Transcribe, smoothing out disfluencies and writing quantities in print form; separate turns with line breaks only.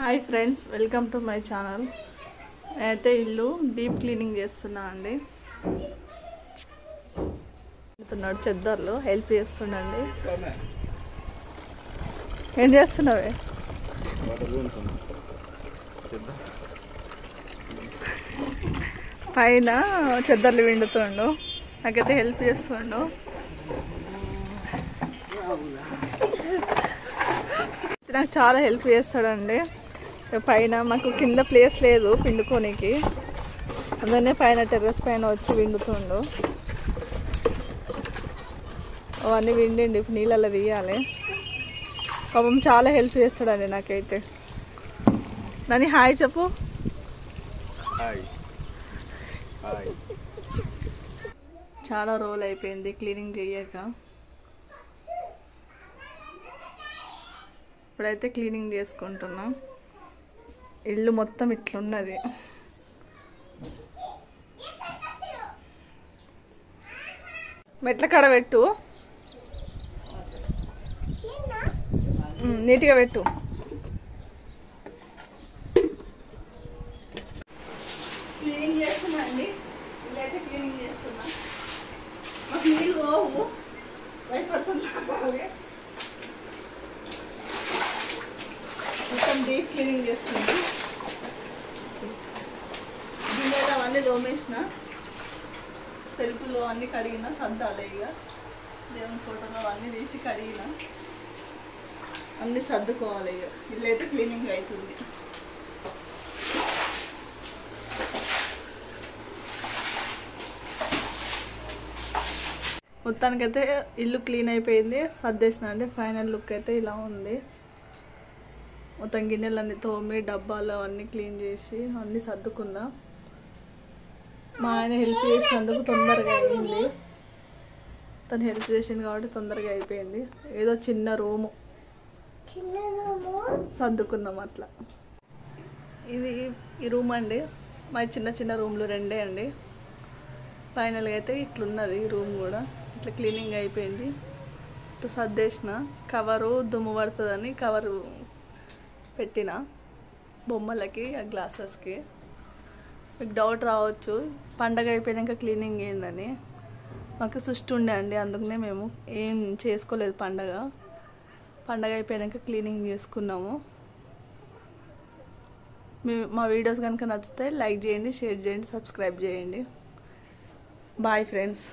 Hi friends, welcome to my channel. అయితే ఇల్లు deep cleaning చేస్తున్నా అండి. చెద్దర్లు హెల్ప్ చేస్తుండండి. ఏం చేస్తున్నావే? పైన చెద్దర్లు విండుతుండు, నాకైతే హెల్ప్ చేస్తుండు. నాకు చాలా హెల్ప్ చేస్తాడండి. పైన మాకు కింద ప్లేస్ లేదు పిండుకోనికి, అందుకనే పైన టెర్రస్ పైన వచ్చి విండుతుండు. అవన్నీ విండి నీళ్ళల్లో తీయాలి. పాపం చాలా హెల్ప్ చేస్తాడండి నాకైతే. నన్ను హాయ్ చెప్పు. చాలా రోజులు అయిపోయింది క్లీనింగ్ చేయక. ఇప్పుడైతే క్లీనింగ్ చేసుకుంటున్నా. ఇల్లు మొత్తం ఇట్లున్నది. మెట్ల కాడ పెట్టు, నీట్గా పెట్టు. క్లీనింగ్ చేస్తున్నా అండి. ఇల్లు అయితే క్లీనింగ్ చేస్తున్నా. మాకు నీళ్ళు పోవు, భయపడుతున్నా. మొత్తం డీప్ క్లీనింగ్ చేస్తుంది. గిన్నెలు అవన్నీ దోమేసిన, సెల్ఫ్లో అన్నీ కడిగిన, సర్దాలి. ఇక దేవుని ఫోటోలో అన్నీ తీసి కడిగిన, అన్నీ సర్దుకోవాలి. ఇక ఇల్లు అయితే క్లీనింగ్ అవుతుంది. మొత్తానికైతే ఇల్లు క్లీన్ అయిపోయింది, సర్దేసిన అండి. ఫైనల్ లుక్ అయితే ఇలా ఉంది. మొత్తం గిన్నెలన్నీ తోమి, డబ్బాలు అవన్నీ క్లీన్ చేసి అన్నీ సర్దుకున్నా. మా ఆయన హెల్ప్ చేసినందుకు తొందరగా అయింది. తను హెల్ప్ చేసింది కాబట్టి తొందరగా అయిపోయింది. ఏదో చిన్న రూము సర్దుకున్నాం అట్లా. ఇది ఈ రూమ్ అండి. మా చిన్న చిన్న రూమ్లు రెండే అండి. ఫైనల్గా అయితే ఇట్లున్నది రూమ్ కూడా. ఇట్లా క్లీనింగ్ అయిపోయింది. ఇట్లా సర్దేసిన. కవరు దుమ్ము పడుతుందని కవరు పెట్టిన బొమ్మలకి, ఆ గ్లాసెస్కి. మీకు డౌట్ రావచ్చు పండగ అయిపోయాక క్లీనింగ్ ఏందని. మాకు సుష్టి ఉండే అండి, అందుకనే మేము ఏం చేసుకోలేదు. పండగ అయిపోయాక క్లీనింగ్ చేసుకున్నాము. మా వీడియోస్ కనుక నచ్చితే లైక్ చేయండి, షేర్ చేయండి, సబ్స్క్రైబ్ చేయండి. Bye friends.